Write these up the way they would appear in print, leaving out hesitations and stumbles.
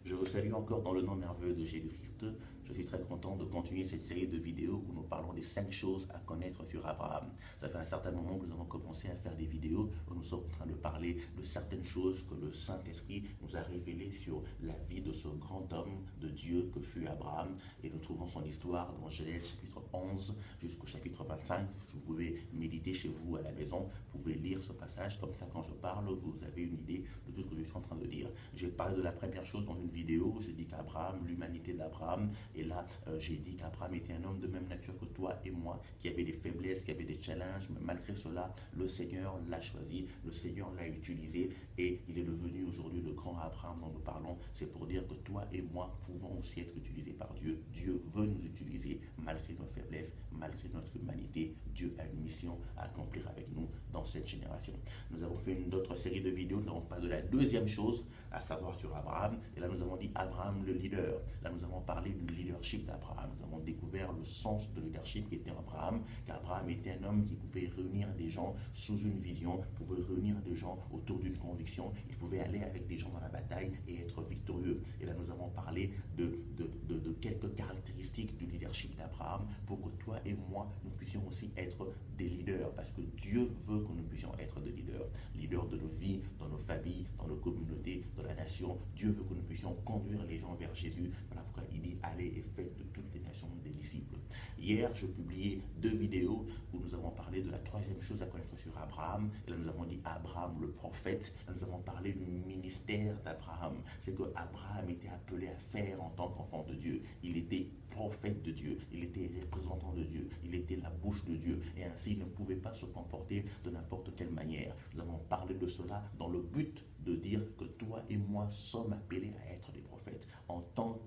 Je vous salue encore dans le nom merveilleux de Jésus-Christ. Je suis très content de continuer cette série de vidéos où nous parlons des 5 choses à connaître sur Abraham. Ça fait un certain moment que nous avons commencé à faire des vidéos où nous sommes en train de parler de certaines choses que le Saint-Esprit nous a révélées sur la vie de ce grand homme de Dieu que fut Abraham. Et nous trouvons son histoire dans Genèse chapitre 11 jusqu'au chapitre 25. Vous pouvez méditer chez vous à la maison, vous pouvez lire ce passage. Comme ça, quand je parle, vous avez une idée de tout ce que je suis en train de dire. J'ai parlé de la première chose dans une vidéo, je dis qu'Abraham, l'humanité d'Abraham, et là j'ai dit qu'Abraham était un homme de même nature que toi et moi, qui avait des faiblesses, qui avait des challenges, mais malgré cela, le Seigneur l'a choisi, le Seigneur l'a utilisé, et il est devenu aujourd'hui le grand Abraham dont nous parlons. C'est pour dire que toi et moi pouvons aussi être utilisés par Dieu. Dieu veut nous utiliser malgré nos faiblesses, malgré notre humanité. Dieu a une mission à accomplir avec nous dans cette génération. Nous avons fait une autre série de vidéos, nous avons parlé de la deuxième chose, à savoir sur Abraham. Et là, nous avons dit Abraham le leader. Là, nous avons parlé du leadership d'Abraham. Nous avons découvert le sens de leadership qui était Abraham, qu'Abraham était un homme qui pouvait réunir des gens sous une vision, pouvait réunir des gens autour d'une conviction. Il pouvait aller avec des gens dans la bataille et être victorieux. Et là, nous avons parlé de quelques caractéristiques du leadership d'Abraham pour que toi et moi, nous puissions aussi être des leaders. Parce que Dieu veut que nous puissions être des leaders. Leaders de nos vies, dans nos familles, dans nos communautés, dans la nation. Dieu veut que nous puissions conduire les gens vers Jésus. Voilà pourquoi il dit allez et faites de toutes les nations des disciples. Hier, je publiais 2 vidéos où nous avons parlé de la troisième chose à connaître sur Abraham. Et là, nous avons dit Abraham le prophète. Là, nous avons parlé du ministère d'Abraham. C'est que Abraham était appelé à faire en tant qu'enfant de Dieu. Il était prophète de Dieu, il était représentant de Dieu, il était la bouche de Dieu, et ainsi il ne pouvait pas se comporter de n'importe quelle manière. Nous avons parlé de cela dans le but de dire que toi et moi sommes appelés à être des prophètes. En tant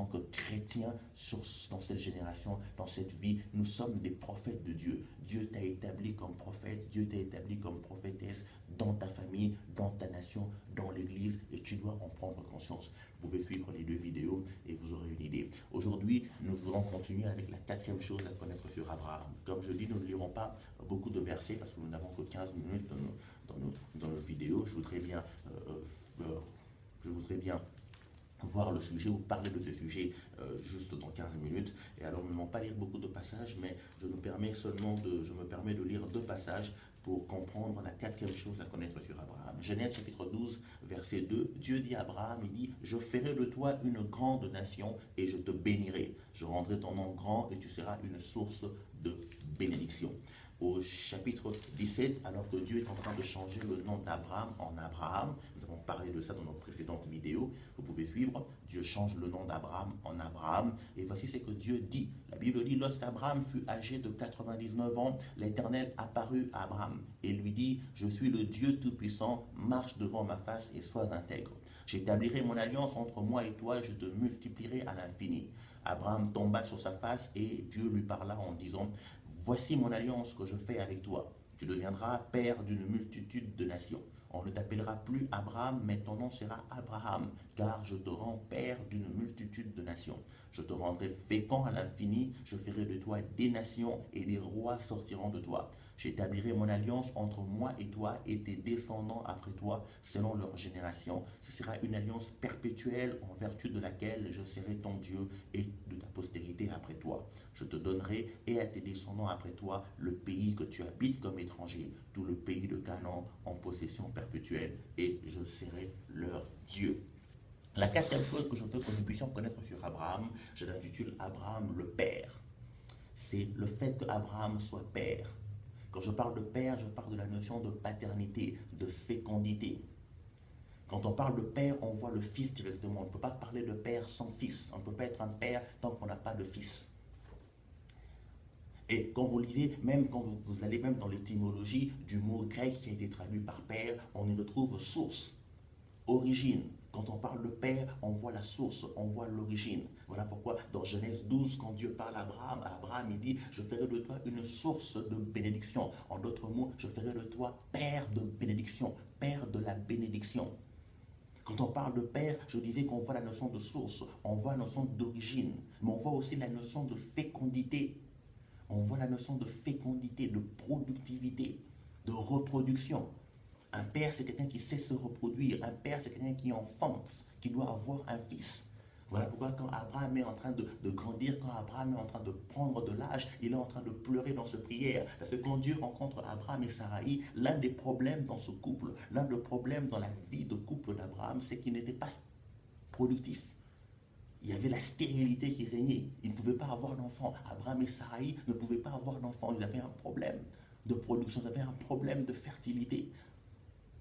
que chrétiens dans cette génération, dans cette vie, nous sommes des prophètes de Dieu. Dieu t'a établi comme prophète, Dieu t'a établi comme prophétesse dans ta famille, dans ta nation, dans l'église, et tu dois en prendre conscience. Vous pouvez suivre les 2 vidéos et vous aurez une idée. Aujourd'hui, nous allons continuer avec la 4e chose à connaître sur Abraham. Comme je dis, nous ne lirons pas beaucoup de versets parce que nous n'avons que 15 minutes dans nos vidéos. Je voudrais bien voir le sujet ou parler de ce sujet juste dans 15 minutes. Et alors, nous n'allons pas lire beaucoup de passages, mais je me permets de lire 2 passages pour comprendre la 4e chose à connaître sur Abraham. Genèse chapitre 12, verset 2, Dieu dit à Abraham, il dit, « Je ferai de toi une grande nation et je te bénirai. Je rendrai ton nom grand et tu seras une source de bénédiction. » Au chapitre 17, alors que Dieu est en train de changer le nom d'Abraham en Abraham, nous avons parlé de ça dans nos précédentes vidéos, vous pouvez suivre, Dieu change le nom d'Abraham en Abraham, et voici ce que Dieu dit. La Bible dit, lorsqu'Abraham fut âgé de 99 ans, l'Éternel apparut à Abraham et lui dit, je suis le Dieu Tout-Puissant, marche devant ma face et sois intègre. J'établirai mon alliance entre moi et toi, et je te multiplierai à l'infini. Abraham tomba sur sa face et Dieu lui parla en disant, voici mon alliance que je fais avec toi. Tu deviendras père d'une multitude de nations. On ne t'appellera plus Abraham, mais ton nom sera Abraham, car je te rends père d'une multitude de nations. Je te rendrai fécond à l'infini, je ferai de toi des nations et des rois sortiront de toi. J'établirai mon alliance entre moi et toi et tes descendants après toi, selon leur génération. Ce sera une alliance perpétuelle en vertu de laquelle je serai ton Dieu et de ta postérité après toi. Je te donnerai et à tes descendants après toi le pays que tu habites comme étranger, tout le pays de Canaan en possession perpétuelle, et je serai leur Dieu. La 4e chose que je veux que nous puissions connaître sur Abraham, je l'intitule Abraham le Père. C'est le fait qu'Abraham soit père. Quand je parle de père, je parle de la notion de paternité, de fécondité. Quand on parle de père, on voit le fils directement. On ne peut pas parler de père sans fils. On ne peut pas être un père tant qu'on n'a pas de fils. Et quand vous lisez, même quand vous allez même dans l'étymologie du mot grec qui a été traduit par père, on y retrouve source, origine. Quand on parle de père, on voit la source, on voit l'origine. Voilà pourquoi dans Genèse 12, quand Dieu parle à Abraham, il dit, je ferai de toi une source de bénédiction. En d'autres mots, je ferai de toi père de bénédiction, père de la bénédiction. Quand on parle de père, je disais qu'on voit la notion de source, on voit la notion d'origine, mais on voit aussi la notion de fécondité. On voit la notion de fécondité, de productivité, de reproduction. Un père, c'est quelqu'un qui sait se reproduire. Un père, c'est quelqu'un qui enfante, qui doit avoir un fils. Voilà pourquoi quand Abraham est en train de grandir, quand Abraham est en train de prendre de l'âge, il est en train de pleurer dans cette prière. Parce que quand Dieu rencontre Abraham et Sarai, l'un des problèmes dans ce couple, l'un des problèmes dans la vie de couple d'Abraham, c'est qu'il n'était pas productif. Il y avait la stérilité qui régnait. Ils ne pouvaient pas avoir d'enfants. Abraham et Sarai ne pouvaient pas avoir d'enfants. Ils avaient un problème de production, ils avaient un problème de fertilité.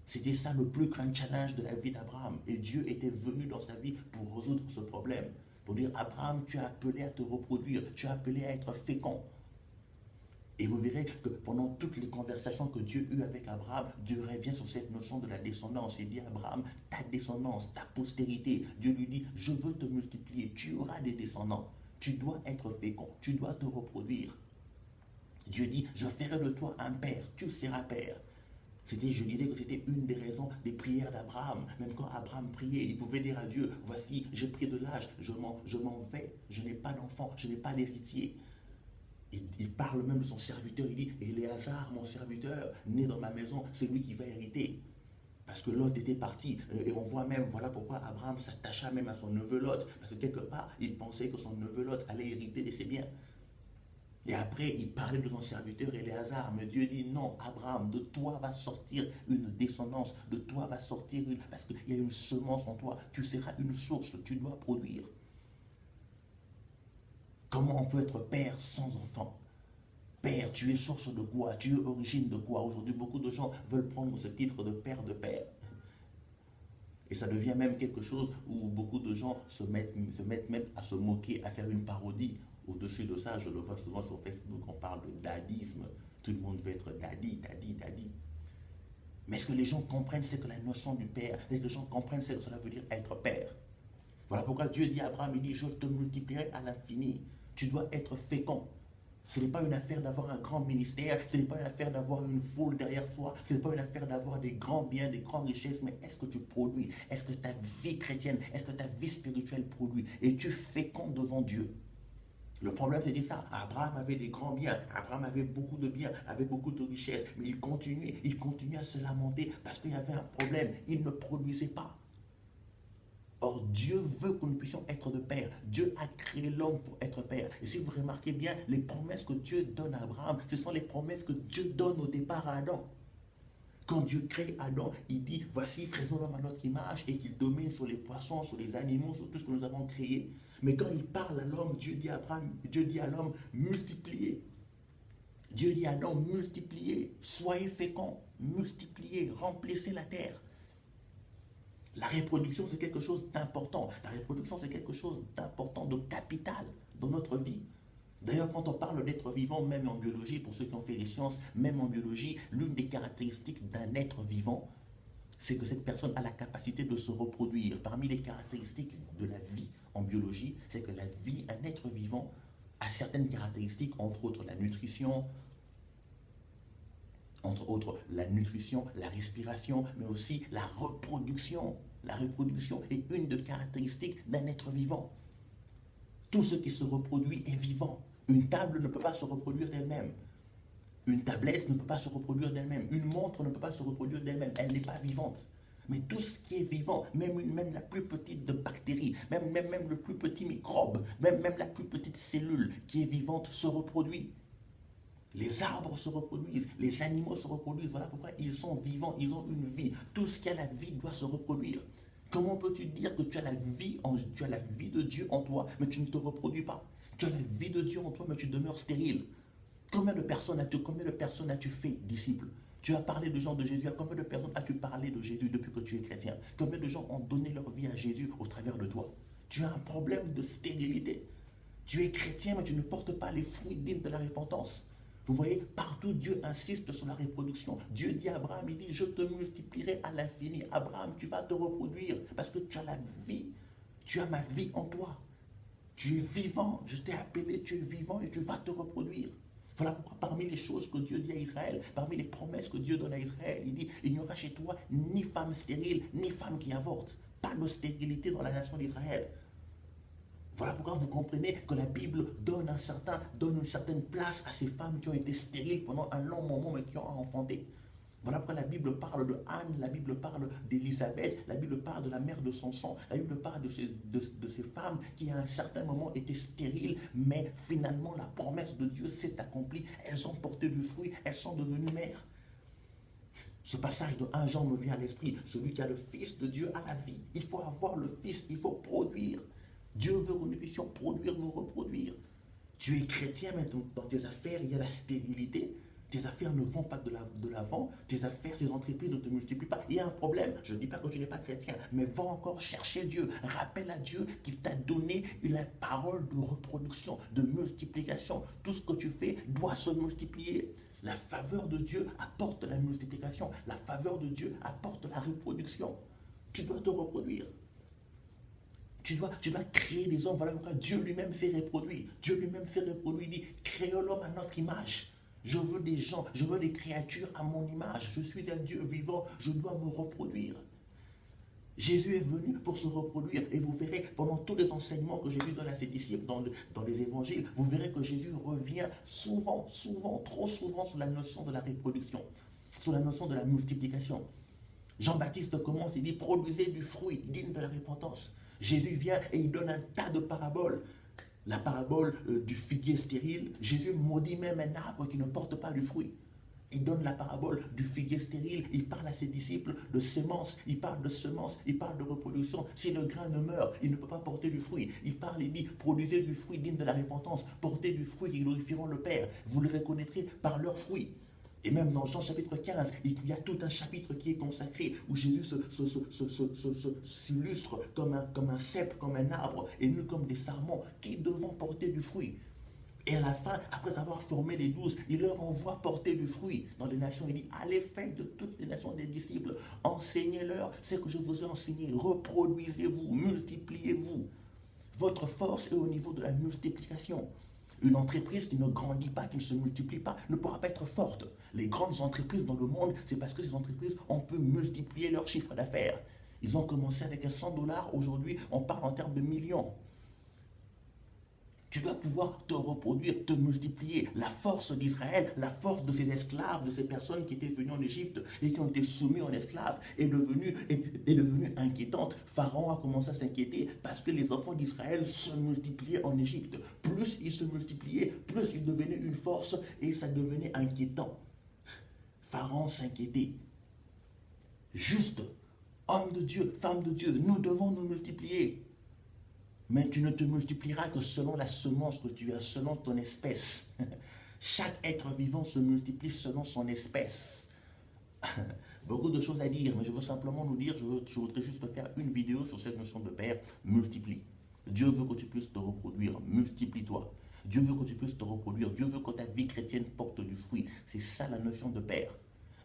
C'était ça le plus grand challenge de la vie d'Abraham. Et Dieu était venu dans sa vie pour résoudre ce problème. Pour dire, Abraham, tu es appelé à te reproduire, tu es appelé à être fécond. Et vous verrez que pendant toutes les conversations que Dieu eut avec Abraham, Dieu revient sur cette notion de la descendance. Il dit à Abraham, ta descendance, ta postérité. Dieu lui dit, je veux te multiplier, tu auras des descendants. Tu dois être fécond, tu dois te reproduire. Dieu dit, je ferai de toi un père, tu seras père. Je dirais que c'était une des raisons des prières d'Abraham. Même quand Abraham priait, il pouvait dire à Dieu, voici, j'ai pris de l'âge, je m'en vais, je n'ai pas d'enfant, je n'ai pas d'héritier. Il parle même de son serviteur, il dit, Éléazar, mon serviteur, né dans ma maison, c'est lui qui va hériter. Parce que Lot était parti. Et on voit même, voilà pourquoi Abraham s'attacha même à son neveu Lot. Parce que quelque part, il pensait que son neveu Lot allait hériter de ses biens. Et après, il parlait de son serviteur Éléazar. Mais Dieu dit, non, Abraham, de toi va sortir une descendance. De toi va sortir une... Parce qu'il y a une semence en toi. Tu seras une source, tu dois produire. Comment on peut être père sans enfant? Père, tu es source de quoi? Tu es origine de quoi? Aujourd'hui, beaucoup de gens veulent prendre ce titre de père de père. Et ça devient même quelque chose où beaucoup de gens se mettent même à se moquer, à faire une parodie. Au-dessus de ça, je le vois souvent sur Facebook, on parle de dadisme. Tout le monde veut être daddy, daddy, daddy. Mais est-ce que les gens comprennent ce que la notion du père? Est-ce que les gens comprennent ce que cela veut dire être père? Voilà pourquoi Dieu dit à Abraham, il dit, je te multiplierai à l'infini. Tu dois être fécond. Ce n'est pas une affaire d'avoir un grand ministère, ce n'est pas une affaire d'avoir une foule derrière soi, ce n'est pas une affaire d'avoir des grands biens, des grandes richesses, mais est-ce que tu produis? Est-ce que ta vie chrétienne, est-ce que ta vie spirituelle produit? Et tu fécond devant Dieu. Le problème, c'était ça. Abraham avait des grands biens, Abraham avait beaucoup de biens, avait beaucoup de richesses, mais il continuait à se lamenter parce qu'il y avait un problème, il ne produisait pas. Or, Dieu veut que nous puissions être de père. Dieu a créé l'homme pour être père. Et si vous remarquez bien, les promesses que Dieu donne à Abraham, ce sont les promesses que Dieu donne au départ à Adam. Quand Dieu crée Adam, il dit, voici, faisons l'homme à notre image et qu'il domine sur les poissons, sur les animaux, sur tout ce que nous avons créé. Mais quand il parle à l'homme, Dieu dit à l'homme, multipliez. Dieu dit à l'homme, multipliez, soyez féconds, multipliez, remplissez la terre. La reproduction, c'est quelque chose d'important. La reproduction, c'est quelque chose d'important, de capital dans notre vie. D'ailleurs, quand on parle d'être vivant, même en biologie, pour ceux qui ont fait les sciences, même en biologie, l'une des caractéristiques d'un être vivant, c'est que cette personne a la capacité de se reproduire. Parmi les caractéristiques de la vie en biologie, c'est que la vie, un être vivant, a certaines caractéristiques, entre autres la nutrition, la respiration, mais aussi la reproduction. La reproduction est une des caractéristiques d'un être vivant. Tout ce qui se reproduit est vivant. Une table ne peut pas se reproduire d'elle-même. Une tablette ne peut pas se reproduire d'elle-même. Une montre ne peut pas se reproduire d'elle-même. Elle n'est pas vivante. Mais tout ce qui est vivant, même la plus petite de bactéries, même le plus petit microbe, même la plus petite cellule qui est vivante se reproduit. Les arbres se reproduisent, les animaux se reproduisent. Voilà pourquoi ils sont vivants, ils ont une vie. Tout ce qui a la vie doit se reproduire. Comment peux-tu dire que tu as la vie de Dieu en toi, mais tu ne te reproduis pas? Tu as la vie de Dieu en toi, mais tu demeures stérile. Combien de personnes as-tu fait disciples? Tu as parlé de gens de Jésus. À combien de personnes as-tu parlé de Jésus depuis que tu es chrétien? Combien de gens ont donné leur vie à Jésus au travers de toi? Tu as un problème de stérilité. Tu es chrétien, mais tu ne portes pas les fruits dignes de la repentance. Vous voyez, partout Dieu insiste sur la reproduction. Dieu dit à Abraham, il dit, je te multiplierai à l'infini. Abraham, tu vas te reproduire parce que tu as la vie. Tu as ma vie en toi. Tu es vivant. Je t'ai appelé, tu es vivant et tu vas te reproduire. Voilà pourquoi parmi les choses que Dieu dit à Israël, parmi les promesses que Dieu donne à Israël, il dit, il n'y aura chez toi ni femme stérile, ni femme qui avorte. Pas de stérilité dans la nation d'Israël. Voilà pourquoi vous comprenez que la Bible donne une certaine place à ces femmes qui ont été stériles pendant un long moment mais qui ont enfanté. Voilà pourquoi la Bible parle de Anne, la Bible parle d'Élisabeth, la Bible parle de la mère de Samson, la Bible parle de ces femmes qui à un certain moment étaient stériles, mais finalement la promesse de Dieu s'est accomplie, elles ont porté du fruit, elles sont devenues mères. Ce passage de 1 Jean me vient à l'esprit, celui qui a le Fils de Dieu a la vie. Il faut avoir le Fils, il faut produire. Dieu veut que nous puissions produire, nous reproduire. Tu es chrétien, mais dans tes affaires, il y a la stérilité. Tes affaires ne vont pas de l'avant. Tes affaires, tes entreprises ne te multiplient pas. Il y a un problème. Je ne dis pas que tu n'es pas chrétien, mais va encore chercher Dieu. Rappelle à Dieu qu'il t'a donné une parole de reproduction, de multiplication. Tout ce que tu fais doit se multiplier. La faveur de Dieu apporte la multiplication. La faveur de Dieu apporte la reproduction. Tu dois te reproduire. Tu dois créer des hommes. Voilà pourquoi Dieu lui-même s'est reproduit. Dieu lui-même s'est reproduit. Il dit, créons l'homme à notre image. Je veux des gens, je veux des créatures à mon image. Je suis un Dieu vivant, je dois me reproduire. Jésus est venu pour se reproduire. Et vous verrez, pendant tous les enseignements que Jésus donne à ses disciples dans les évangiles, vous verrez que Jésus revient souvent, trop souvent sur la notion de la reproduction, sur la notion de la multiplication. Jean-Baptiste commence, il dit, produisez du fruit digne de la repentance. Jésus vient et il donne un tas de paraboles. La parabole du figuier stérile, Jésus maudit même un arbre qui ne porte pas du fruit. Il donne la parabole du figuier stérile, il parle à ses disciples de semences, il parle de semences, il parle de reproduction. Si le grain ne meurt, il ne peut pas porter du fruit. Il parle, il dit, produisez du fruit digne de la repentance, portez du fruit qui glorifieront le Père. Vous le reconnaîtrez par leurs fruits. Et même dans Jean chapitre 15, il y a tout un chapitre qui est consacré où Jésus s'illustre comme un cep, comme un arbre, et nous comme des sarments qui devons porter du fruit. Et à la fin, après avoir formé les 12, il leur envoie porter du fruit dans les nations. Il dit, allez faire de toutes les nations des disciples, enseignez-leur ce que je vous ai enseigné, reproduisez-vous, multipliez-vous. Votre force est au niveau de la multiplication. Une entreprise qui ne grandit pas, qui ne se multiplie pas, ne pourra pas être forte. Les grandes entreprises dans le monde, c'est parce que ces entreprises ont pu multiplier leur chiffre d'affaires. Ils ont commencé avec 100 $, aujourd'hui on parle en termes de millions. Tu dois pouvoir te reproduire, te multiplier. La force d'Israël, la force de ces esclaves, de ces personnes qui étaient venues en Égypte et qui ont été soumis en esclaves, est devenue inquiétante. Pharaon a commencé à s'inquiéter parce que les enfants d'Israël se multipliaient en Égypte. Plus ils se multipliaient, plus ils devenaient une force et ça devenait inquiétant. Pharaon s'inquiétait. Juste, homme de Dieu, femme de Dieu, nous devons nous multiplier. Mais tu ne te multiplieras que selon la semence que tu as, selon ton espèce. Chaque être vivant se multiplie selon son espèce. Beaucoup de choses à dire, mais je veux simplement nous dire, je voudrais juste faire une vidéo sur cette notion de Père, multiplie. Dieu veut que tu puisses te reproduire, multiplie-toi. Dieu veut que tu puisses te reproduire, Dieu veut que ta vie chrétienne porte du fruit. C'est ça la notion de Père.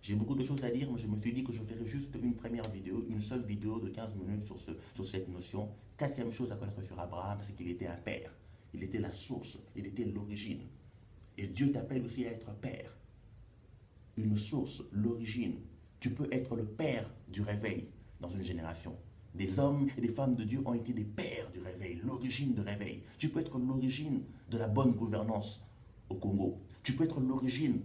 J'ai beaucoup de choses à dire, mais je me suis dit que je ferai juste une première vidéo, une seule vidéo de 15 minutes sur cette notion. Quatrième chose à connaître sur Abraham, c'est qu'il était un père. Il était la source, il était l'origine. Et Dieu t'appelle aussi à être père. Une source, l'origine. Tu peux être le père du réveil dans une génération. Des hommes et des femmes de Dieu ont été des pères du réveil, l'origine du réveil. Tu peux être l'origine de la bonne gouvernance au Congo. Tu peux être l'origine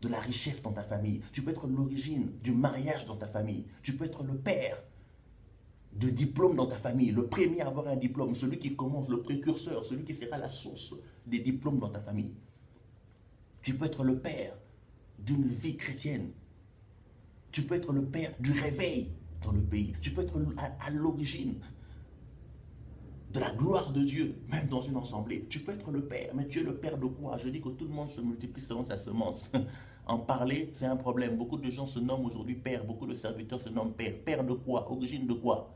de la richesse dans ta famille. Tu peux être l'origine du mariage dans ta famille. Tu peux être le père de diplôme dans ta famille, le premier à avoir un diplôme, celui qui commence, le précurseur, celui qui sera la source des diplômes dans ta famille. Tu peux être le père d'une vie chrétienne. Tu peux être le père du réveil dans le pays. Tu peux être à l'origine de la gloire de Dieu, même dans une assemblée. Tu peux être le père, mais tu es le père de quoi? Je dis que tout le monde se multiplie selon sa semence. En parler, c'est un problème. Beaucoup de gens se nomment aujourd'hui père, beaucoup de serviteurs se nomment père. Père de quoi? Origine de quoi?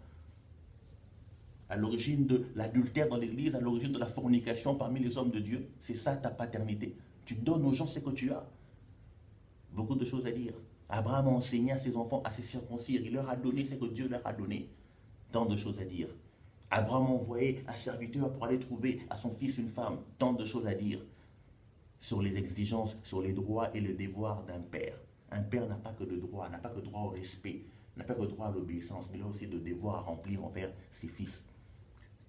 À l'origine de l'adultère dans l'église, à l'origine de la fornication parmi les hommes de Dieu. C'est ça ta paternité. Tu donnes aux gens ce que tu as. Beaucoup de choses à dire. Abraham a enseigné à ses enfants à se circoncire. Il leur a donné ce que Dieu leur a donné. Tant de choses à dire. Abraham a envoyé un serviteur pour aller trouver à son fils une femme. Tant de choses à dire sur les exigences, sur les droits et les devoirs d'un père. Un père n'a pas que de droits, n'a pas que droit au respect, n'a pas que droit à l'obéissance, mais il a aussi de devoirs à remplir envers ses fils.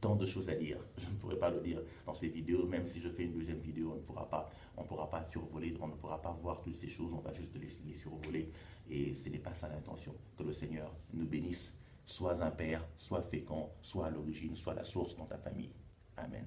tant de choses à dire. Je ne pourrais pas le dire dans ces vidéos, même si je fais une deuxième vidéo, on ne pourra pas survoler, on ne pourra pas voir toutes ces choses, on va juste les survoler. Et ce n'est pas ça l'intention. Que le Seigneur nous bénisse. Sois un père, sois fécond, sois à l'origine, sois la source dans ta famille. Amen.